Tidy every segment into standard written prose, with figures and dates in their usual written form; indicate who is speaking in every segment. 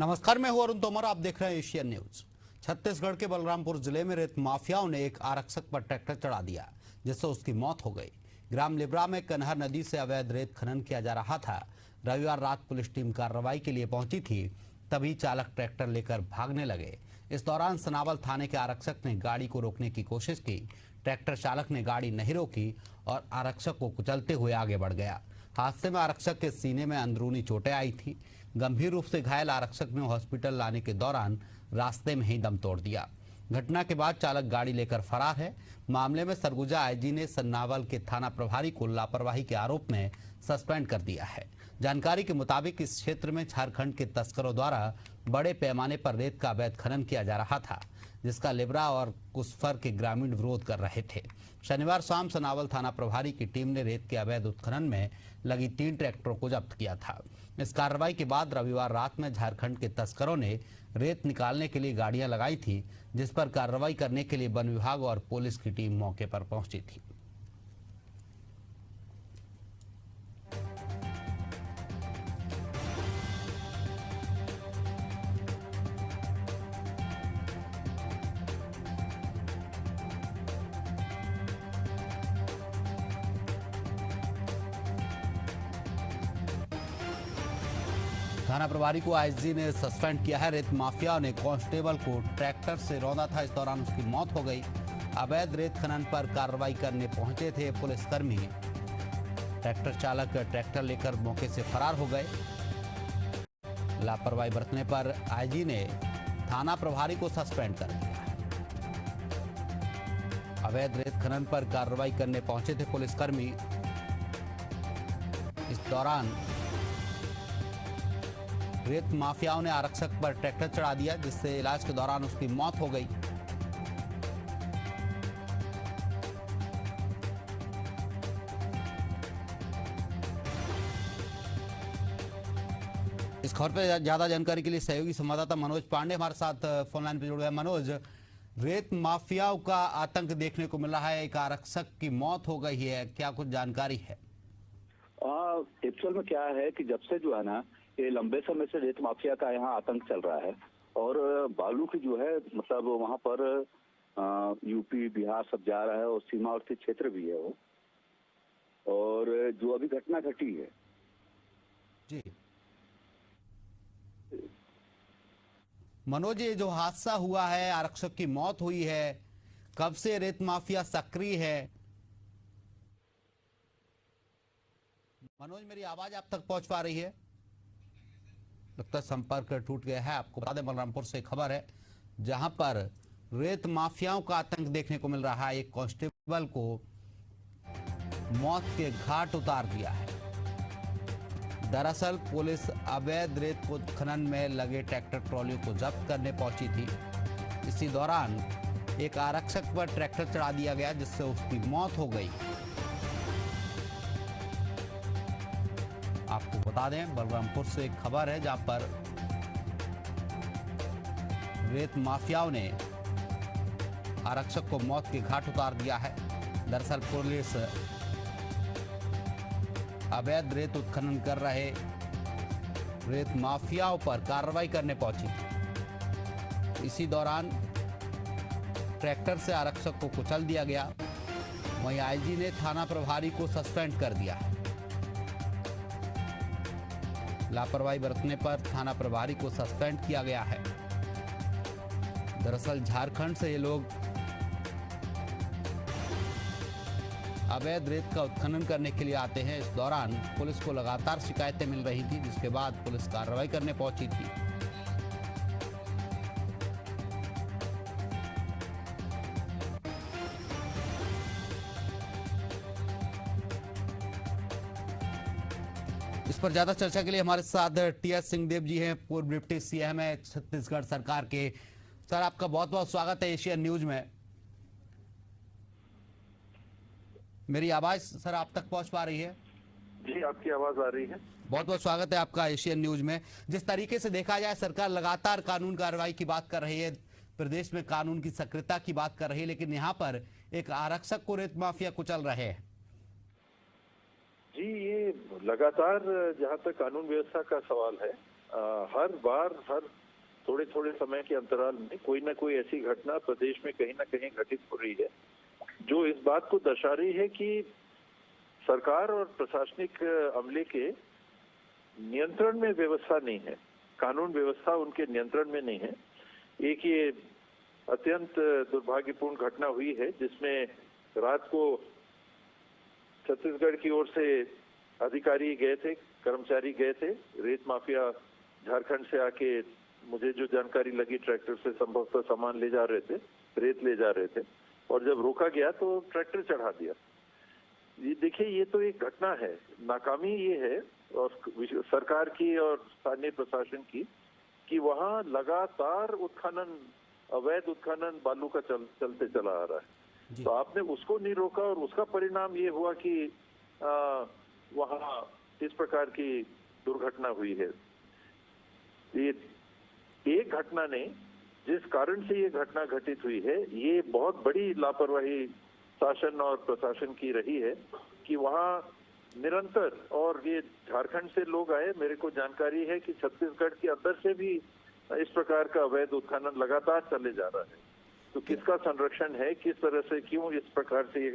Speaker 1: नमस्कार, मैं हूं अरुण तोमर। आप देख रहे हैं एशियन न्यूज। छत्तीसगढ़ के बलरामपुर जिले में रेत माफियाओं ने एक आरक्षक पर ट्रैक्टर चढ़ा दिया, जिससे उसकी मौत हो गई। ग्राम लिब्रा में कन्हर नदी से अवैध रेत खनन किया जा रहा था। रविवार रात पुलिस टीम कार्रवाई के लिए पहुंची थी, तभी चालक ट्रैक्टर लेकर भागने लगे। इस दौरान सनावल थाने के आरक्षक ने गाड़ी को रोकने की कोशिश की। ट्रैक्टर चालक ने गाड़ी नहीं रोकी और आरक्षक को कुचलते हुए आगे बढ़ गया। हादसे में आरक्षक के सीने में अंदरूनी चोटें आई थी। गंभीर रूप से घायल आरक्षक ने हॉस्पिटल लाने के दौरान रास्ते में ही दम तोड़ दिया। घटना के बाद चालक गाड़ी लेकर फरार है। मामले में सरगुजा आईजी ने सन्नावल के थाना प्रभारी को लापरवाही के आरोप में सस्पेंड कर दिया है। जानकारी के मुताबिक इस क्षेत्र में झारखंड के तस्करों द्वारा बड़े पैमाने पर रेत का अवैध खनन किया जा रहा था, जिसका लिब्रा और कुसफर के ग्रामीण विरोध कर रहे थे। शनिवार शाम सनावल थाना प्रभारी की टीम ने रेत के अवैध उत्खनन में लगी 3 ट्रैक्टरों को जब्त किया था। इस कार्रवाई के बाद रविवार रात में झारखंड के तस्करों ने रेत निकालने के लिए गाड़ियां लगाई थी, जिस पर कार्रवाई करने के लिए वन विभाग और पुलिस की टीम मौके पर पहुंची थी। थाना प्रभारी को आईजी ने सस्पेंड किया है। रेत माफिया ने कांस्टेबल को ट्रैक्टर से रौंदा था, इस दौरान उसकी मौत हो गई। अवैध रेत खनन पर कार्रवाई करने पहुंचे थे पुलिसकर्मी। ट्रैक्टर चालक ट्रैक्टर लेकर मौके से फरार हो गए। लापरवाही बरतने पर आईजी ने थाना प्रभारी को सस्पेंड कर दिया। अवैध रेत खनन पर कार्रवाई करने पहुंचे थे पुलिसकर्मी। इस दौरान रेत माफियाओं ने आरक्षक पर ट्रैक्टर चढ़ा दिया, जिससे इलाज के दौरान उसकी मौत हो गई। इस खबर पर ज्यादा जानकारी के लिए सहयोगी संवाददाता मनोज पांडे हमारे साथ फोन लाइन पर जुड़े हैं। मनोज, रेत माफियाओं का आतंक देखने को मिला है, एक आरक्षक की मौत हो गई है, क्या कुछ जानकारी है?
Speaker 2: एक्चुअल में क्या है कि जब से जो है ना, ये लंबे समय से रेत माफिया का यहाँ आतंक चल रहा है और बालू की जो है मतलब वहाँ पर यूपी बिहार सब जा रहा है और सीमावर्ती क्षेत्र भी है वो। और जो अभी घटना घटी है
Speaker 1: जी मनोज, ये जो हादसा हुआ है, आरक्षक की मौत हुई है, कब से रेत माफिया सक्रिय है? मनोज, मेरी आवाज आप तक पहुंच पा रही है? लगता है संपर्क टूट गया है। आपको बता दें, बलरामपुर से खबर है जहां पर रेत माफियाओं का आतंक देखने को मिल रहा है। एक कांस्टेबल को मौत के घाट उतार दिया है। दरअसल पुलिस अवैध रेत खनन में लगे ट्रैक्टर ट्रॉलियों को जब्त करने पहुंची थी। इसी दौरान एक आरक्षक पर ट्रैक्टर चढ़ा दिया गया, जिससे उसकी मौत हो गई। आपको बता दें, बलरामपुर से एक खबर है जहां पर रेत माफियाओं ने आरक्षक को मौत के घाट उतार दिया है। दरअसल पुलिस अवैध रेत उत्खनन कर रहे रेत माफियाओं पर कार्रवाई करने पहुंची थी। इसी दौरान ट्रैक्टर से आरक्षक को कुचल दिया गया। वहीं आईजी ने थाना प्रभारी को सस्पेंड कर दिया है। लापरवाही बरतने पर थाना प्रभारी को सस्पेंड किया गया है। दरअसल झारखंड से ये लोग अवैध रेत का उत्खनन करने के लिए आते हैं। इस दौरान पुलिस को लगातार शिकायतें मिल रही थी, जिसके बाद पुलिस कार्रवाई करने पहुंची थी। इस पर ज्यादा चर्चा के लिए हमारे साथ टीएस सिंहदेव जी हैं, पूर्व डिप्टी सीएम है छत्तीसगढ़ सरकार के। सर, आपका बहुत बहुत स्वागत है एशियन न्यूज में। मेरी आवाज सर आप तक पहुंच पा रही है?
Speaker 3: जी, आपकी आवाज आ रही है।
Speaker 1: बहुत बहुत स्वागत है आपका एशियन न्यूज में। जिस तरीके से देखा जाए, सरकार लगातार कानून कार्रवाई की बात कर रही है, प्रदेश में कानून की सक्रियता की बात कर रही है, लेकिन यहाँ पर एक आरक्षक को रेत माफिया कुचल रहे हैं।
Speaker 3: जी, ये लगातार जहाँ तक कानून व्यवस्था का सवाल है, हर बार हर थोड़े थोड़े समय के अंतराल में कोई ना कोई ऐसी घटना प्रदेश में कहीं ना कहीं घटित हो रही है जो इस बात को दर्शा रही है कि सरकार और प्रशासनिक अमले के नियंत्रण में व्यवस्था नहीं है, कानून व्यवस्था उनके नियंत्रण में नहीं है। एक ये अत्यंत दुर्भाग्यपूर्ण घटना हुई है जिसमें रात को छत्तीसगढ़ की ओर से अधिकारी गए थे, कर्मचारी गए थे, रेत माफिया झारखंड से आके मुझे जो जानकारी लगी ट्रैक्टर से संभवतः सामान ले जा रहे थे, रेत ले जा रहे थे और जब रोका गया तो ट्रैक्टर चढ़ा दिया। ये देखिए, ये तो एक घटना है, नाकामी ये है और सरकार की और स्थानीय प्रशासन की कि वहाँ लगातार उत्खनन, अवैध उत्खनन बालू का चलते चला आ रहा है। तो आपने उसको नहीं रोका और उसका परिणाम ये हुआ कि वहाँ इस प्रकार की दुर्घटना हुई है। ये एक घटना नहीं, जिस कारण से ये घटना घटित हुई है, ये बहुत बड़ी लापरवाही शासन और प्रशासन की रही है कि वहाँ निरंतर, और ये झारखंड से लोग आए, मेरे को जानकारी है कि छत्तीसगढ़ के अंदर से भी इस प्रकार का अवैध उत्खनन लगातार चले जा रहा है। तो किसका संरक्षण है, किस तरह से, क्यों इस प्रकार से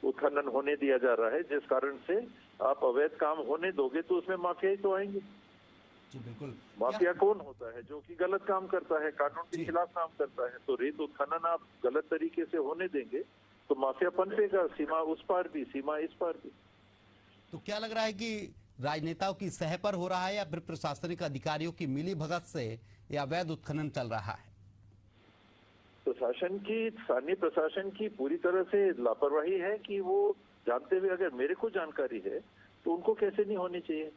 Speaker 3: उत्खनन होने दिया जा रहा है, जिस कारण से आप अवैध काम होने दोगे तो उसमें माफिया ही तो आएंगे।
Speaker 1: जी बिल्कुल।
Speaker 3: माफिया कौन होता है? जो कि गलत काम करता है, कानून के खिलाफ काम करता है। तो रेत उत्खनन आप गलत तरीके से होने देंगे तो माफिया पनपेगा, सीमा उस पार भी, सीमा इस पार भी।
Speaker 1: तो क्या लग रहा है कि राजनेताओं की सह पर हो रहा है या फिर प्रशासनिक अधिकारियों की मिली भगत से यह अवैध उत्खनन चल रहा है?
Speaker 3: प्रशासन की, स्थानीय प्रशासन की पूरी तरह से लापरवाही है कि वो जानते हुए, अगर मेरे को जानकारी है तो उनको कैसे नहीं होनी चाहिए।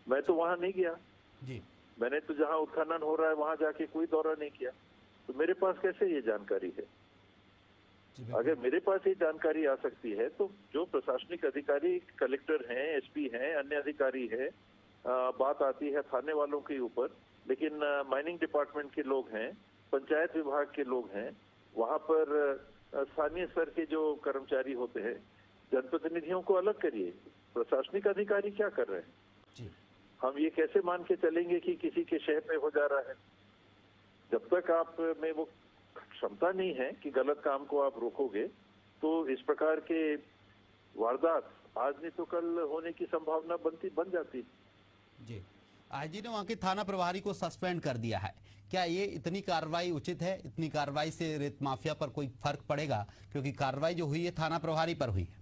Speaker 3: मैं तो वहां नहीं गया
Speaker 1: जी,
Speaker 3: मैंने तो जहां उत्खनन हो रहा है वहां जाके कोई दौरा नहीं किया, तो मेरे पास कैसे ये जानकारी है? अगर मेरे पास ये जानकारी आ सकती है तो जो प्रशासनिक अधिकारी, कलेक्टर हैं, एसपी हैं, अन्य अधिकारी हैं, बात आती है थाने वालों के ऊपर, लेकिन माइनिंग डिपार्टमेंट के लोग हैं, पंचायत विभाग के लोग हैं, वहां पर स्थानीय स्तर के जो कर्मचारी होते हैं, जनप्रतिनिधियों को अलग करिए, प्रशासनिक अधिकारी क्या कर रहे हैं?
Speaker 1: जी।
Speaker 3: हम ये कैसे मान के चलेंगे कि किसी के शहर में हो जा रहा है? जब तक आप में वो क्षमता नहीं है कि गलत काम को आप रोकोगे तो इस प्रकार के वारदात आज नहीं तो कल होने की संभावना बन जाती।
Speaker 1: जी, आईजी ने वहां के थाना प्रभारी को सस्पेंड कर दिया है। क्या ये इतनी कार्रवाई उचित है? इतनी कार्रवाई से रेत माफिया पर कोई फर्क पड़ेगा? क्योंकि कार्रवाई जो हुई है थाना प्रभारी पर हुई है।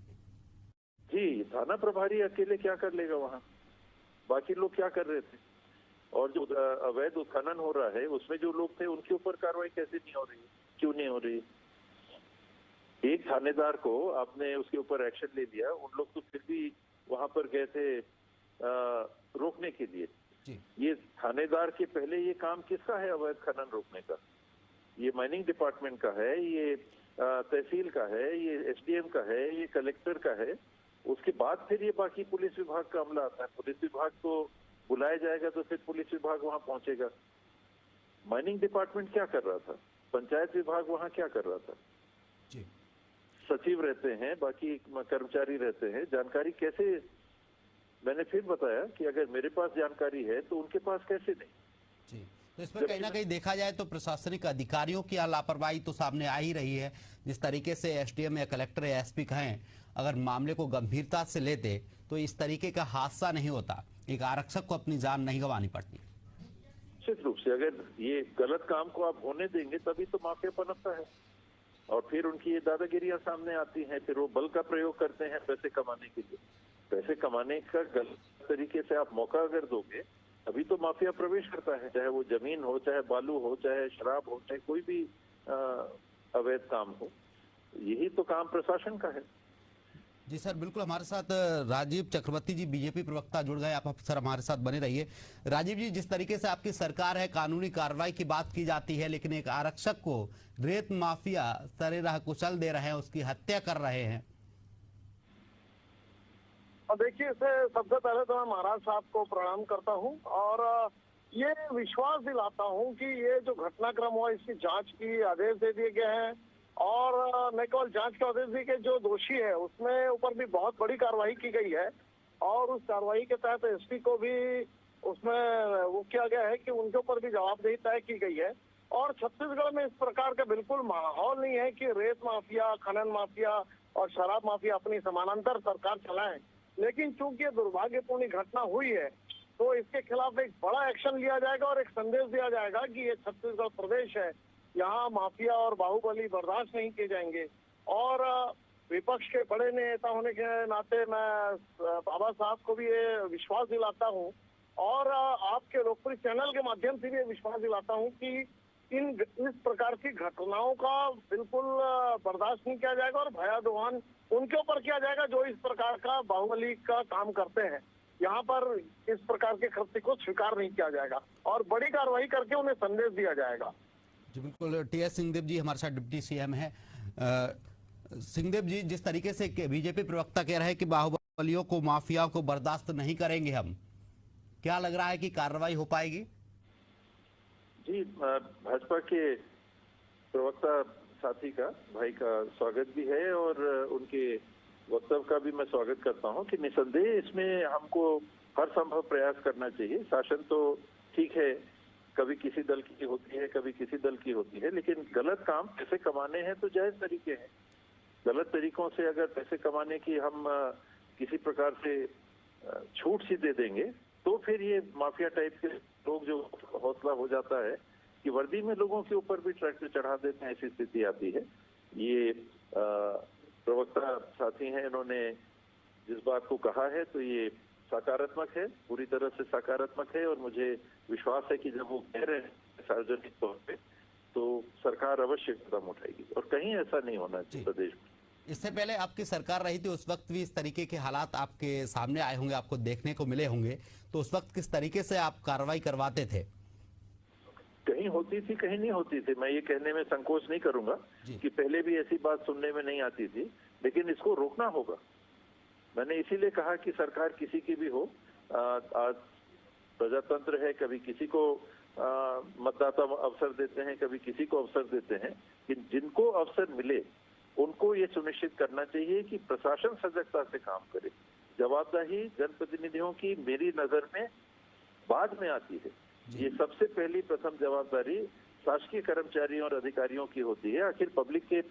Speaker 3: जी, थाना प्रभारी अकेले क्या कर लेगा वहाँ? बाकी लोग क्या कर रहे थे? और जो अवैध उत्खनन हो रहा है उसमें जो लोग थे उनके ऊपर कार्रवाई कैसे नहीं हो रही? क्यों नहीं हो रही? एक थानेदार को आपने उसके ऊपर एक्शन ले लिया, उन लोग तो फिर भी वहां पर गए थे रोकने के लिए।
Speaker 1: जी।
Speaker 3: ये थानेदार के पहले ये काम किसका है अवैध खनन रोकने का? ये माइनिंग डिपार्टमेंट का है, ये तहसील का है, ये एसडीएम का है, ये कलेक्टर का है। उसके बाद फिर ये बाकी पुलिस विभाग का अमला आता है। पुलिस विभाग तो बुलाया जाएगा तो फिर पुलिस विभाग वहां पहुंचेगा। माइनिंग डिपार्टमेंट क्या कर रहा था? पंचायत विभाग वहां क्या कर रहा था?
Speaker 1: जी।
Speaker 3: सचिव रहते हैं, बाकी कर्मचारी रहते हैं, जानकारी कैसे? मैंने फिर बताया कि अगर मेरे पास जानकारी है तो उनके पास कैसे नहीं?
Speaker 1: जी, तो इसमें कहीं ना कहीं देखा जाए तो प्रशासनिक अधिकारियों की लापरवाही तो सामने आ ही रही है। जिस तरीके से एसडीएम या कलेक्टर या एसपी कहें, अगर मामले को गंभीरता से लेते तो इस तरीके का हादसा नहीं होता, एक आरक्षक को अपनी जान नहीं गंवानी पड़ती।
Speaker 3: निश्चित रूप से अगर ये गलत काम को आप होने देंगे तभी तो माफिया पनपता है और फिर उनकी ये दादागिरियां सामने आती हैं। फिर वो बल का प्रयोग करते हैं पैसे कमाने के लिए। पैसे कमाने का गलत तरीके से आप मौका अगर दोगे अभी तो माफिया प्रवेश करता है, चाहे वो जमीन हो, चाहे बालू हो, चाहे शराब हो, चाहे कोई भी अवैध काम हो। यही तो काम प्रशासन का है।
Speaker 1: जी सर, बिल्कुल। हमारे साथ राजीव चक्रवर्ती जी, बीजेपी प्रवक्ता, जुड़ गए। आप सर हमारे साथ बने रहिए। राजीव जी, जिस तरीके से आपकी सरकार है, कानूनी कार्रवाई की बात की जाती है, लेकिन एक आरक्षक को रेत माफिया सरेराह कुचल दे रहे हैं, उसकी हत्या कर रहे हैं।
Speaker 4: देखिए, इससे सबसे पहले तो मैं महाराज साहब को प्रणाम करता हूं और ये विश्वास दिलाता हूं कि ये जो घटनाक्रम हुआ इसकी जांच की आदेश दे दिए गए हैं और न केवल जांच के आदेश दिए गए, जो दोषी है उसमें ऊपर भी बहुत बड़ी कार्रवाई की गई है और उस कार्रवाई के तहत एसपी को भी उसमें वो किया गया है कि उनके ऊपर भी जवाबदेही तय की गई है। और छत्तीसगढ़ में इस प्रकार का बिल्कुल माहौल नहीं है कि रेत माफिया, खनन माफिया और शराब माफिया अपनी समानांतर सरकार चलाएं। लेकिन चूंकि ये दुर्भाग्यपूर्ण घटना हुई है, तो इसके खिलाफ एक बड़ा एक्शन लिया जाएगा और एक संदेश दिया जाएगा कि ये छत्तीसगढ़ प्रदेश है, यहाँ माफिया और बाहुबली बर्दाश्त नहीं किए जाएंगे। और विपक्ष के बड़े नेता होने के नाते मैं बाबा साहब को भी ये विश्वास दिलाता हूँ और आपके लोकप्रिय चैनल के माध्यम से भी ये विश्वास दिलाता हूँ कि इस प्रकार की घटनाओं का बिल्कुल बर्दाश्त नहीं किया जाएगा और भयादोहन उनके ऊपर किया जाएगा जो इस प्रकार का बाहुबली का काम करते हैं। यहाँ पर इस प्रकार के कृत्य को स्वीकार नहीं किया जाएगा और बड़ी कार्रवाई करके उन्हें संदेश दिया जाएगा।
Speaker 1: जी बिल्कुल। टी.एस. सिंहदेव जी हमारे साथ डिप्टी सीएम है। सिंहदेव जी, जिस तरीके से बीजेपी प्रवक्ता कह रहे हैं कि बाहुबलियों को, माफिया को बर्दाश्त नहीं करेंगे हम, क्या लग रहा है कि कार्रवाई हो पाएगी?
Speaker 3: जी, भाजपा के प्रवक्ता साथी का, भाई का स्वागत भी है और उनके वक्तव्य का भी मैं स्वागत करता हूं कि निसंदेह इसमें हमको हर संभव प्रयास करना चाहिए। शासन तो ठीक है, कभी किसी दल की होती है, कभी किसी दल की होती है, लेकिन गलत काम पैसे कमाने हैं तो जायज तरीके हैं। गलत तरीकों से अगर पैसे कमाने की हम किसी प्रकार से छूट सी दे देंगे तो फिर ये माफिया टाइप के लोग जो हौसला हो जाता है कि वर्दी में लोगों के ऊपर भी ट्रैक्टर चढ़ा देते हैं, ऐसी स्थिति आती है। ये प्रवक्ता साथी हैं, इन्होंने जिस बात को कहा है तो ये सकारात्मक है, पूरी तरह से सकारात्मक है और मुझे विश्वास है कि जब वो कह रहे हैं सार्वजनिक तौर पे तो सरकार अवश्य कदम उठाएगी और कहीं ऐसा नहीं होना चाहिए प्रदेश में।
Speaker 1: इससे पहले आपकी सरकार रही थी, उस वक्त भी इस तरीके के हालात आपके सामने आए होंगे, आपको देखने को मिले होंगे, तो उस वक्त किस तरीके से आप कार्रवाई करवाते थे?
Speaker 3: कहीं होती थी, कहीं नहीं होती थी। मैं ये कहने में संकोच नहीं करूंगा कि पहले भी ऐसी बात सुनने में नहीं आती थी, लेकिन इसको रोकना होगा। मैंने इसीलिए कहा कि सरकार किसी की भी हो, आज प्रजातंत्र है, कभी किसी को मतदाता अवसर देते हैं, कभी किसी को अवसर देते हैं, कि जिनको अवसर मिले उनको ये सुनिश्चित करना चाहिए कि प्रशासन सजगता से काम करे। जवाबदेही जनप्रतिनिधियों की मेरी नजर में बाद में आती है। ये सबसे पहली प्रथम जवाबदारी शासकीय कर्मचारियों और अधिकारियों की होती है। आखिर पब्लिक के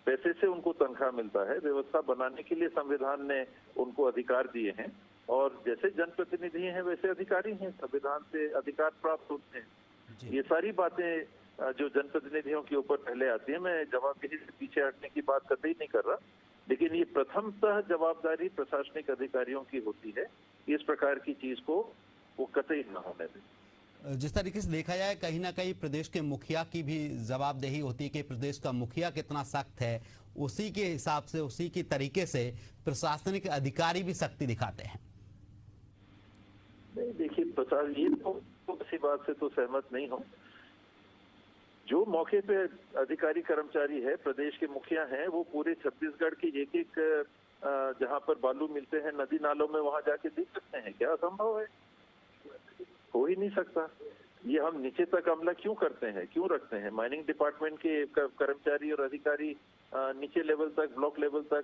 Speaker 3: पैसे से उनको तनख्वाह मिलता है, व्यवस्था बनाने के लिए संविधान ने उनको अधिकार दिए हैं और जैसे जनप्रतिनिधि हैं वैसे अधिकारी हैं, संविधान से अधिकार प्राप्त होते हैं। ये सारी बातें जो जनप्रतिनिधियों के ऊपर पहले आती है, मैं जवाबदेही से पीछे हटने की बात कतई नहीं कर रहा, लेकिन ये प्रथमतः जवाबदारी प्रशासनिक अधिकारियों की होती है। इस प्रकार की चीज को वो कतई न होने दें।
Speaker 1: जिस तरीके से देखा जाए, कहीं ना कहीं प्रदेश के मुखिया की भी जवाबदेही होती है कि प्रदेश का मुखिया कितना सख्त है, उसी के हिसाब से, उसी की तरीके से प्रशासनिक अधिकारी भी सख्ती दिखाते हैं।
Speaker 3: नहीं, देखिए ये तो किसी बात से तो सहमत नहीं हूँ। जो मौके पे अधिकारी कर्मचारी है, प्रदेश के मुखिया हैं, वो पूरे छत्तीसगढ़ के एक जहाँ पर बालू मिलते हैं नदी नालों में, वहां जाके देख सकते हैं। क्या असंभव है? हो ही नहीं सकता। ये हम नीचे तक अमला क्यों करते हैं, क्यों रखते हैं? माइनिंग डिपार्टमेंट के कर्मचारी और अधिकारी नीचे लेवल तक, ब्लॉक लेवल तक,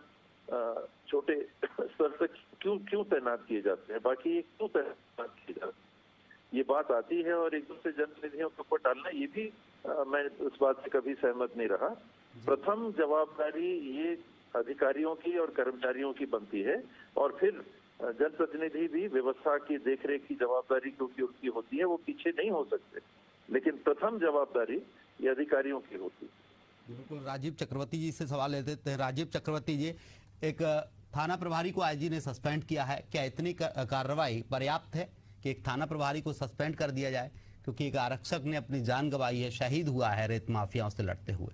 Speaker 3: छोटे स्तर तक क्यों तैनात किए जाते हैं? बाकी ये क्यों तैनात किए जाते हैं? ये बात आती है और एक दूसरे जनप्रतिनिधियों के ऊपर डालना, ये भी मैं उस बात से कभी सहमत नहीं रहा। प्रथम जवाबदारी ये अधिकारियों की और कर्मचारियों की बनती है और फिर जनप्रतिनिधि भी व्यवस्था की देखरेख की जवाबदारी क्योंकि उनकी होती है, वो पीछे नहीं हो सकते, लेकिन प्रथम जवाबदारी ये अधिकारियों की होती है।
Speaker 1: बिल्कुल। राजीव चक्रवर्ती जी से सवाल लेते हैं। राजीव चक्रवर्ती जी, एक थाना प्रभारी को आईजी ने सस्पेंड किया है, क्या इतनी कार्रवाई पर्याप्त है कि एक थाना प्रभारी को सस्पेंड कर दिया जाए? क्योंकि एक आरक्षक ने अपनी जान गंवाई है, शहीद हुआ है रेत माफियाओं से लड़ते हुए।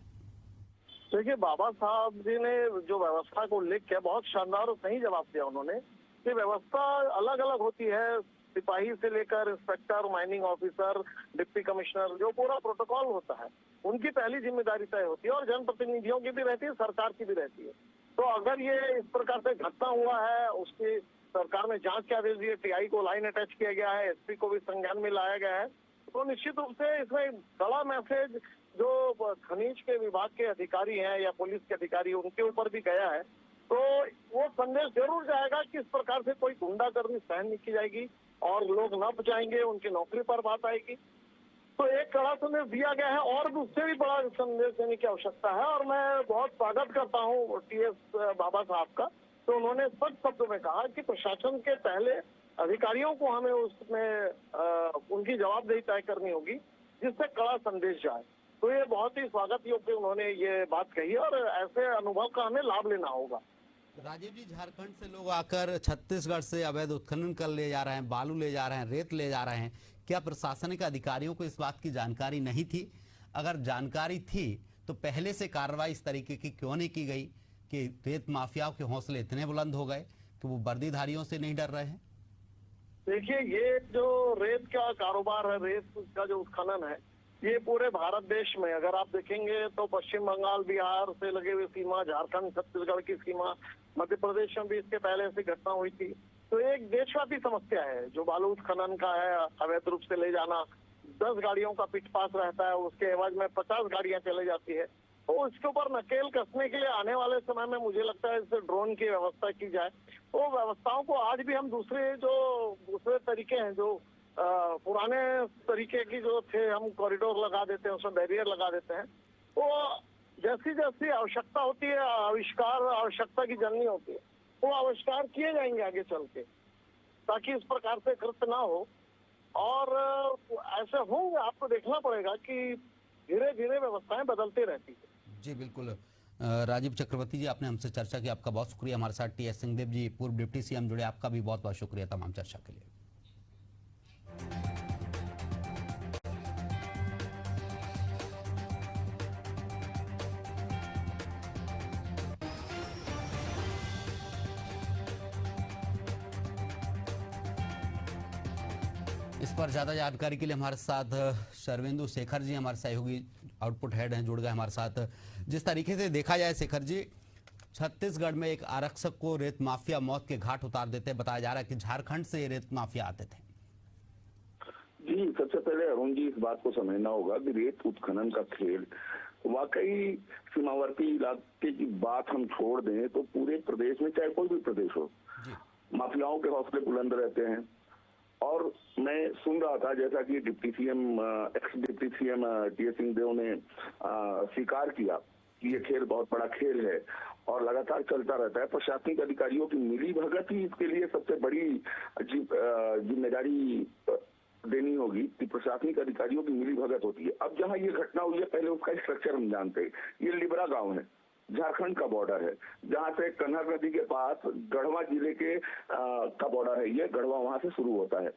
Speaker 4: देखिए, बाबा साहब जी ने जो व्यवस्था को उल्लेख किया, बहुत शानदार और सही जवाब दिया उन्होंने कि व्यवस्था अलग अलग होती है, सिपाही से लेकर inspector, mining officer, deputy commissioner, जो पूरा प्रोटोकॉल होता है उनकी पहली जिम्मेदारी तय होती है और जनप्रतिनिधियों की भी रहती है, सरकार की भी रहती है। तो अगर ये इस प्रकार से घटना हुआ है, उसकी सरकार ने जांच के आदेश दिए, टीआई को लाइन अटैच किया गया है, एसपी को भी संज्ञान में लाया गया है, तो निश्चित रूप से इसमें बड़ा मैसेज जो खनिज के विभाग के अधिकारी हैं या पुलिस के अधिकारी, उनके ऊपर भी गया है तो वो संदेश जरूर जाएगा कि इस प्रकार से कोई गुंडागर्दी सहन नहीं की जाएगी और लोग न बचाएंगे, उनकी नौकरी पर बात आएगी। तो एक कड़ा संदेश दिया गया है और उससे भी बड़ा संदेश देने की आवश्यकता है। और मैं बहुत स्वागत करता हूँ टीएस बाबा साहब का। तो उन्होंने स्पष्ट शब्दों में कहा कि प्रशासन के पहले अधिकारियों को हमें उसमें उनकी जवाबदेही तय करनी होगी, जिससे कड़ा संदेश जाए। तो ये बहुत ही स्वागत योग्य उन्होंने ये बात कही और ऐसे अनुभव का हमें लाभ लेना होगा।
Speaker 1: राजीव जी, झारखंड से लोग आकर छत्तीसगढ़ से अवैध उत्खनन कर ले जा रहे हैं, बालू ले जा रहे हैं, रेत ले जा रहे हैं। क्या प्रशासनिक अधिकारियों को इस बात की जानकारी नहीं थी? अगर जानकारी थी तो पहले से कार्रवाई इस तरीके की क्यों नहीं की गई कि रेत माफियाओं के हौसले इतने बुलंद हो गए कि वो वर्दीधारियों से नहीं डर रहे हैं?
Speaker 4: देखिए, ये जो रेत का कारोबार है, रेत का जो उत्खनन है, ये पूरे भारत देश में अगर आप देखेंगे तो पश्चिम बंगाल, बिहार से लगे हुए सीमा, झारखंड, छत्तीसगढ़ की सीमा, मध्य प्रदेश में भी इसके पहले ऐसी घटना हुई थी। तो एक देशव्यापी समस्या है जो बालू उत्खनन का है, अवैध रूप से ले जाना। 10 गाड़ियों का पिट पास रहता है, उसके एवज में 50 गाड़ियां चले जाती है। तो इसके ऊपर नकेल कसने के लिए आने वाले समय में मुझे लगता है इससे ड्रोन की व्यवस्था की जाए। तो व्यवस्थाओं को आज भी हम दूसरे तरीके हैं जो पुराने तरीके की जो थे, हम कॉरिडोर लगा देते हैं, उसमें बैरियर लगा देते हैं। तो जैसी जैसी आवश्यकता होती है, आवश्यकता की जननी होती है, वो आविष्कार किए जाएंगे आगे चल के, ताकि इस प्रकार से कृत्य ना हो। और ऐसे होंगे, आपको देखना पड़ेगा कि धीरे धीरे व्यवस्थाएं बदलती रहती है।
Speaker 1: जी बिल्कुल। राजीव चक्रवर्ती जी, आपने हमसे चर्चा की, आपका बहुत शुक्रिया। हमारे साथ टीएस सिंहदेव जी, पूर्व डिप्टी सीएम जुड़े, आपका भी बहुत बहुत शुक्रिया तमाम चर्चा के लिए। इस पर ज्यादा जानकारी के लिए हमारे साथ शर्वेंदु शेखर जी, हमारे सहयोगी आउटपुट हेड हैं, जुड़ गए हमारे साथ। जिस तरीके से देखा जाए शेखर जी, छत्तीसगढ़ में एक आरक्षक को रेत माफिया मौत के घाट उतार देते, बताया जा रहा है कि झारखंड से रेत माफिया आते थे।
Speaker 5: जी, सबसे पहले अरुण जी, इस बात को समझना होगा कि रेत उत्खनन का खेल वाकई सीमावर्ती इलाके की बात हम छोड़ दें तो पूरे प्रदेश में, चाहे कोई भी प्रदेश हो, माफियाओं के हौसले बुलंद रहते हैं। और मैं सुन रहा था जैसा कि ex deputy CM TS Singhdeo ने स्वीकार किया कि ये खेल बहुत बड़ा खेल है और लगातार चलता रहता है। प्रशासनिक अधिकारियों की मिली भगत ही इसके लिए सबसे बड़ी जिम्मेदारी देनी होगी कि प्रशासनिक अधिकारियों की मिली भगत होती है। अब जहां ये घटना हुई है, पहले उसका स्ट्रक्चर हम जानते हैं। ये लिबरा गांव है, झारखंड का बॉर्डर है, जहां से कन्हर नदी के पास गढ़वा जिले के का बॉर्डर है। ये गढ़वा वहां से शुरू होता है।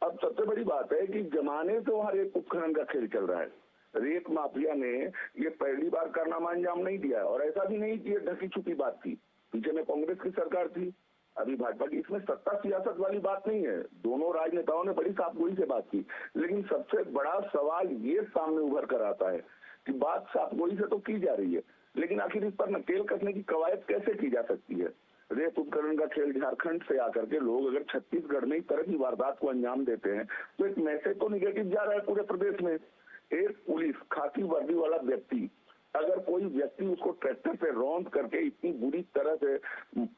Speaker 5: अब सबसे बड़ी बात है कि जमाने से वहां रेत उत्खनन का खेल चल रहा है। रेत माफिया ने ये पहली बार कारनामा अंजाम नहीं दिया है और ऐसा भी नहीं कि ये ढकी छुपी बात थी। पीछे में कांग्रेस की सरकार थी, अभी भाजपा की। इसमें सत्ता सियासत वाली बात नहीं है, दोनों राजनेताओं ने बड़ी साफगोई से बात की। लेकिन सबसे बड़ा सवाल ये सामने उभर कर आता है कि बात साफगोई से तो की जा रही है, लेकिन आखिर इस पर नकेल कसने की कवायद कैसे की जा सकती है? रेत उत्खनन का खेल झारखंड से आकर के लोग अगर छत्तीसगढ़ में इस तरह की वारदात को अंजाम देते हैं तो एक मैसेज तो निगेटिव जा रहा है पूरे प्रदेश में। एक पुलिस खाकी वर्दी वाला व्यक्ति, अगर कोई व्यक्ति उसको ट्रैक्टर पे रौंद करके इतनी बुरी तरह से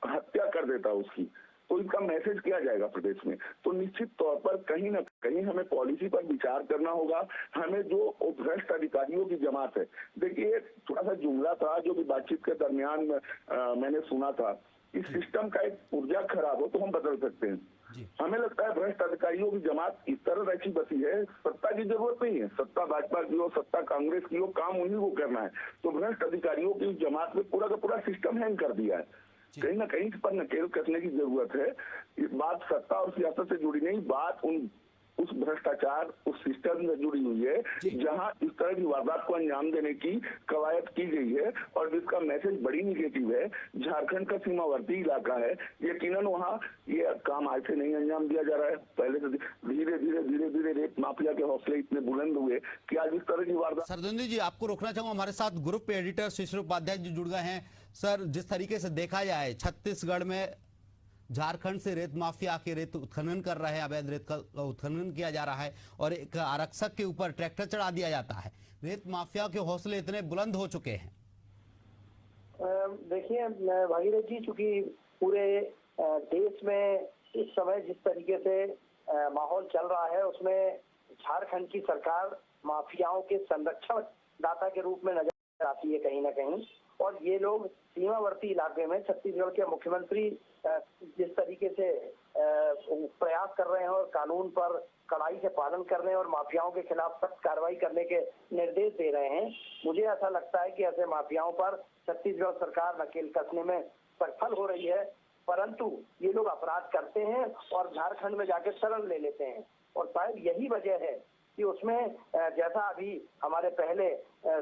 Speaker 5: हत्या कर देता है उसकी, तो इसका मैसेज क्या जाएगा प्रदेश में? तो निश्चित तौर पर कहीं ना कहीं हमें पॉलिसी पर विचार करना होगा। हमें जो भ्रष्ट अधिकारियों की जमात है, देखिए थोड़ा सा जुमला था जो भी बातचीत के दरमियान मैंने सुना था, इस सिस्टम का एक ऊर्जा खराब हो तो हम बदल सकते हैं। हमें लगता है भ्रष्ट अधिकारियों की जमात इस तरह रची बसी है, सत्ता की जरूरत नहीं है, सत्ता भाजपा की हो, सत्ता कांग्रेस की हो, काम उन्हीं को करना है। तो भ्रष्ट अधिकारियों की जमात में पूरा का पूरा सिस्टम हैंग कर दिया है। कहीं ना कहीं इस पर नकेल कसने की जरूरत है। इस बात सत्ता और सियासत से जुड़ी नहीं, बात उस भ्रष्टाचार, उस सिस्टम से जुड़ी हुई है जहां इस तरह की वारदात को अंजाम देने की कवायद की गई है और जिसका मैसेज बड़ी निगेटिव है। झारखंड का सीमावर्ती इलाका है, यकीनन वहां ये काम आज से नहीं अंजाम दिया जा रहा है, पहले से धीरे रेत माफिया के हौसले इतने बुलंद हुए कि आज इस तरह की वारदात।
Speaker 1: सरदुंदी जी, आपको रोकना चाहूंगा, हमारे साथ ग्रुप एडिटर शिशिर उपाध्याय जी जुड़ गए हैं। सर, जिस तरीके से देखा जाए छत्तीसगढ़ में झारखंड से रेत माफिया के रेत उत्खनन कर रहे हैं, अवैध रेत का उत्खनन किया जा रहा है और एक आरक्षक के ऊपर ट्रैक्टर चढ़ा दिया जाता है। रेत माफिया के हौसले इतने बुलंद हो चुके हैं।
Speaker 6: देखिए भागीरथ जी, चूंकि पूरे देश में इस समय जिस तरीके से माहौल चल रहा है, उसमें झारखंड की सरकार माफियाओं के संरक्षण दाता के रूप में नजर आती है कहीं ना कहीं। और ये लोग सीमावर्ती इलाके में छत्तीसगढ़ के मुख्यमंत्री जिस तरीके से प्रयास कर रहे हैं और कानून पर कड़ाई से पालन कर रहे हैं और माफियाओं के खिलाफ सख्त कार्रवाई करने के निर्देश दे रहे हैं, मुझे ऐसा लगता है कि ऐसे माफियाओं पर छत्तीसगढ़ सरकार नकेल कसने में सफल हो रही है। परंतु ये लोग अपराध करते हैं और झारखंड में जाके शरण ले लेते हैं, और शायद यही वजह है कि उसमें जैसा अभी हमारे पहले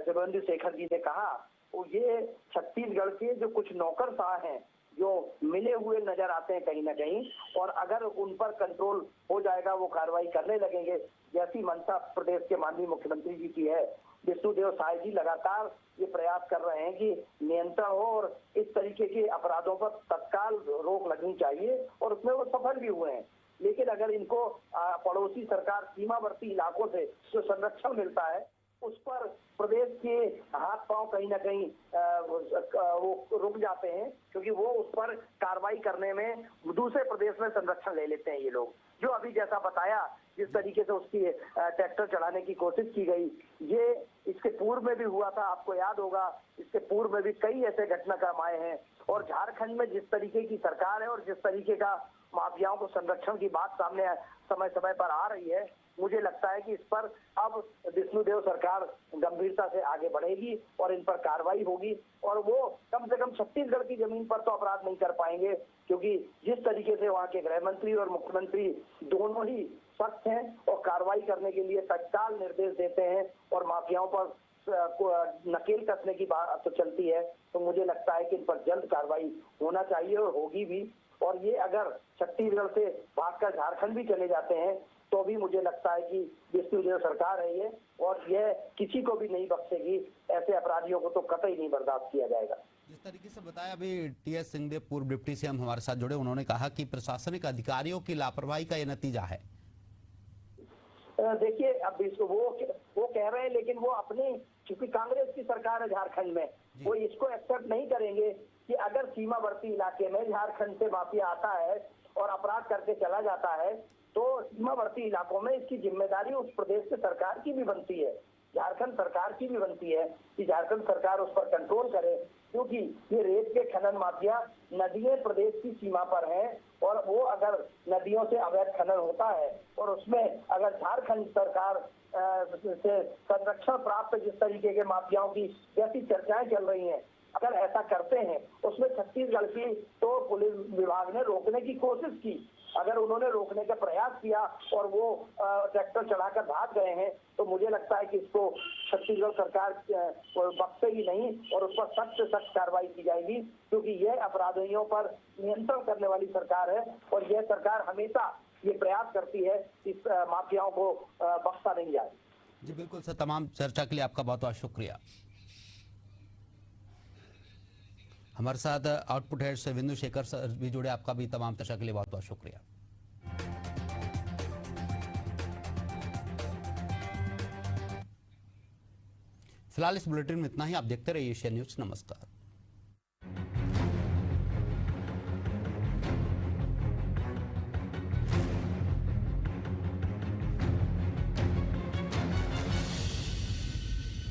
Speaker 6: शिवेंदु शेखर जी ने कहा, वो ये छत्तीसगढ़ के जो कुछ नौकरशाह हैं जो मिले हुए नजर आते हैं कहीं ना कहीं, और अगर उन पर कंट्रोल हो जाएगा, वो कार्रवाई करने लगेंगे, जैसी मंशा प्रदेश के माननीय मुख्यमंत्री जी की है। विष्णुदेव साय जी लगातार ये प्रयास कर रहे हैं कि नियंत्रण हो और इस तरीके के अपराधों पर तत्काल रोक लगनी चाहिए, और उसमें वो सफल भी हुए हैं। लेकिन अगर इनको पड़ोसी सरकार सीमावर्ती इलाकों से जो संरक्षण मिलता है, उस पर प्रदेश के हाथ पांव कहीं ना कहीं वो रुक जाते हैं, क्योंकि वो उस पर कार्रवाई करने में दूसरे प्रदेश में संरक्षण ले लेते हैं ये लोग। जो अभी जैसा बताया, जिस तरीके से उसकी ट्रैक्टर चढ़ाने की कोशिश की गई, ये इसके पूर्व में भी हुआ था, आपको याद होगा। इसके पूर्व में भी कई ऐसे घटनाक्रम आए हैं, और झारखंड में जिस तरीके की सरकार है और जिस तरीके का माफियाओं को संरक्षण की बात सामने समय समय पर आ रही है, मुझे लगता है कि इस पर अब विष्णुदेव सरकार गंभीरता से आगे बढ़ेगी और इन पर कार्रवाई होगी, और वो कम से कम छत्तीसगढ़ की जमीन पर तो अपराध नहीं कर पाएंगे, क्योंकि जिस तरीके से वहाँ के गृह मंत्री और मुख्यमंत्री दोनों ही सख्त हैं और कार्रवाई करने के लिए तत्काल निर्देश देते हैं, और माफियाओं पर नकेल कसने की बात तो चलती है, तो मुझे लगता है कि इन पर जल्द कार्रवाई होना चाहिए और होगी भी। और ये अगर छत्तीसगढ़ से भागकर झारखंड भी चले जाते हैं, तो भी मुझे लगता है कि विष्णुदेव सरकार है ये, और ये किसी को भी नहीं बख्शेगी। ऐसे अपराधियों को तो कतई नहीं बर्दाश्त किया जाएगा।
Speaker 1: जिस तरीके से बताया अभी टीएस सिंहदेव, पूर्व डिप्टी सीएम हमारे साथ जुड़े, उन्होंने कहा कि प्रशासनिक अधिकारियों की लापरवाही का ये नतीजा है।
Speaker 6: देखिए, अब वो कह रहे हैं, लेकिन वो अपनी, क्योंकि कांग्रेस की सरकार है झारखंड में, वो इसको एक्सेप्ट नहीं करेंगे कि अगर सीमावर्ती इलाके में झारखंड से माफिया आता है और अपराध करके चला जाता है, तो सीमावर्ती इलाकों में इसकी जिम्मेदारी उस प्रदेश के सरकार की भी बनती है, झारखंड सरकार की भी बनती है कि झारखंड सरकार उस पर कंट्रोल करे, क्योंकि ये रेत के खनन माफिया नदियां प्रदेश की सीमा पर हैं, और वो अगर नदियों से अवैध खनन होता है और उसमें अगर झारखंड सरकार से संरक्षण प्राप्त जिस तरीके के माफियाओं की जैसी चर्चाएं चल रही हैं, अगर ऐसा करते हैं, उसमें छत्तीसगढ़ की तो पुलिस विभाग ने रोकने की कोशिश की, अगर उन्होंने रोकने का प्रयास किया और वो ट्रैक्टर चढ़ाकर भाग गए हैं, तो मुझे लगता है कि इसको छत्तीसगढ़ सरकार बख्शेगी नहीं और उस पर सख्त से सख्त कार्रवाई की जाएगी, क्योंकि यह अपराधियों पर नियंत्रण करने वाली सरकार है, और यह सरकार हमेशा ये प्रयास करती है कि माफियाओं को बख्शा नहीं जाए।
Speaker 1: जी बिल्कुल सर, तमाम चर्चा के लिए आपका बहुत बहुत शुक्रिया। हमारे साथ output head Shivendu Shekhar sir भी जुड़े, आपका भी तमाम चर्चा के लिए बहुत बहुत शुक्रिया। फिलहाल इस बुलेटिन में इतना ही। आप देखते रहिए एशिया न्यूज। नमस्कार।